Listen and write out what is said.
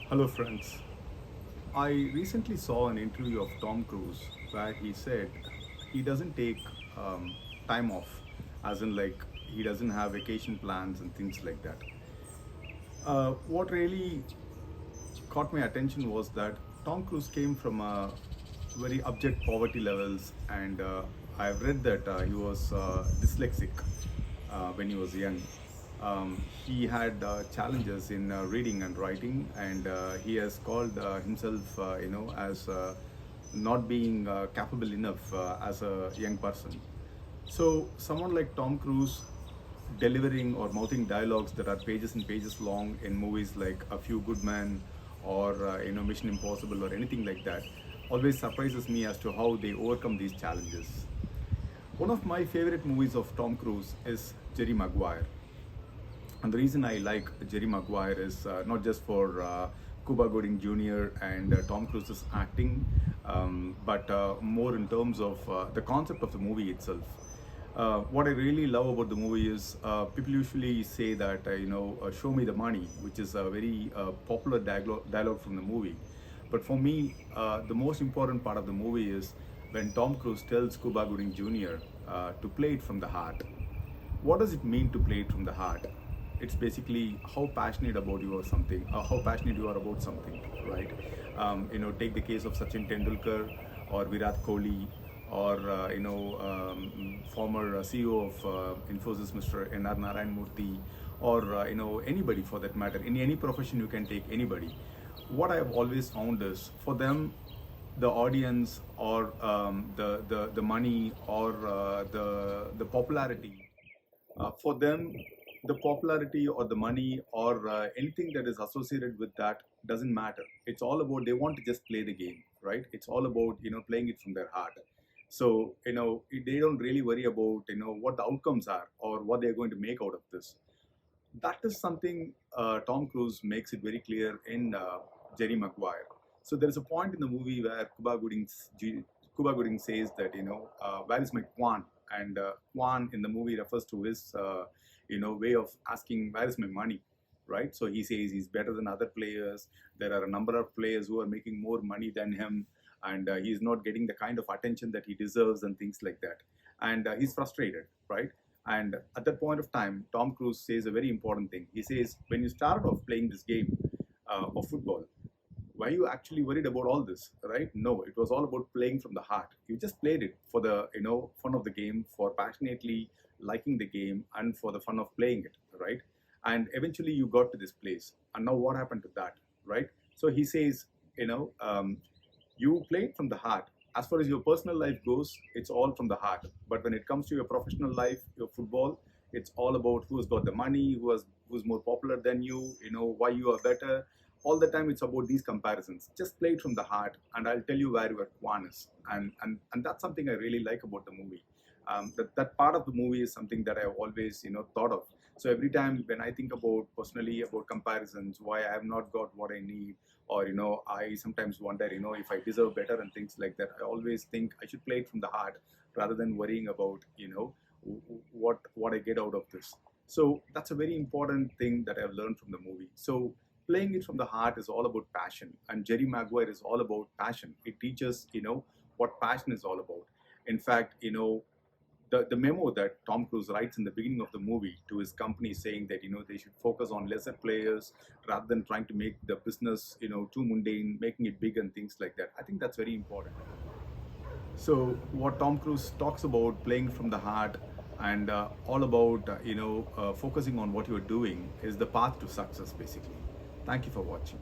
Hello, friends. I recently saw an interview of Tom Cruise where he said he doesn't take time off, as in, like, he doesn't have vacation plans and things like that. What really caught my attention was that Tom Cruise came from a very abject poverty levels, and I've read that he was dyslexic when he was young. He had challenges in reading and writing, and he has called himself, as not being capable enough as a young person. So, someone like Tom Cruise delivering or mouthing dialogues that are pages and pages long in movies like A Few Good Men or Mission Impossible or anything like that always surprises me as to how they overcome these challenges. One of my favorite movies of Tom Cruise is Jerry Maguire. And the reason I like Jerry Maguire is not just for Cuba Gooding Jr. and Tom Cruise's acting, but more in terms of the concept of the movie itself. What I really love about the movie is people usually say that, show me the money, which is a very popular dialogue from the movie. But for me, the most important part of the movie is when Tom Cruise tells Cuba Gooding Jr. To play it from the heart. What does it mean to play it from the heart? It's basically how passionate about you or something, how passionate you are about something, right? Take the case of Sachin Tendulkar or Virat Kohli or former CEO of Infosys, Mr. N.R. Narayan Murthy, or anybody for that matter. In any profession, you can take anybody. What I have always found is for them, the audience or the money or the popularity, for them, the popularity or the money or anything that is associated with that doesn't matter. It's all about they want to just play the game, right? It's all about playing it from their heart. So they don't really worry about what the outcomes are or what they're going to make out of this. That is something Tom Cruise makes it very clear in Jerry Maguire. So there is a point in the movie where Cuba Gooding says that where is my Kwan, and Kwan in the movie refers to his way of asking where is my money, right? So he says he's better than other players. There are a number of players who are making more money than him, and he's not getting the kind of attention that he deserves and things like that. And he's frustrated, right? And at that point of time, Tom Cruise says a very important thing. He says, when you started off playing this game of football, were you actually worried about all this, right? No, it was all about playing from the heart. You just played it for the fun of the game, for passionately liking the game, and for the fun of playing it, right? And eventually you got to this place. And now what happened to that, right? So he says, you played from the heart. As far as your personal life goes, it's all from the heart. But when it comes to your professional life, your football, it's all about who's got the money, who's more popular than you, why you are better. All the time it's about these comparisons. Just play it from the heart, and I'll tell you where your Kwan is. And that's something I really like about the movie. That part of the movie is something that I've always thought of. So every time when I think about personally about comparisons, why I have not got what I need, or I sometimes wonder if I deserve better and things like that, I always think I should play it from the heart rather than worrying about what I get out of this. So that's a very important thing that I've learned from the movie. So playing it from the heart is all about passion, and Jerry Maguire is all about passion. It teaches what passion is all about. In fact, the memo that Tom Cruise writes in the beginning of the movie to his company, saying that they should focus on lesser players rather than trying to make the business too mundane, making it big and things like that. I think that's very important. So what Tom Cruise talks about, playing from the heart, and all about focusing on what you're doing, is the path to success basically. Thank you for watching.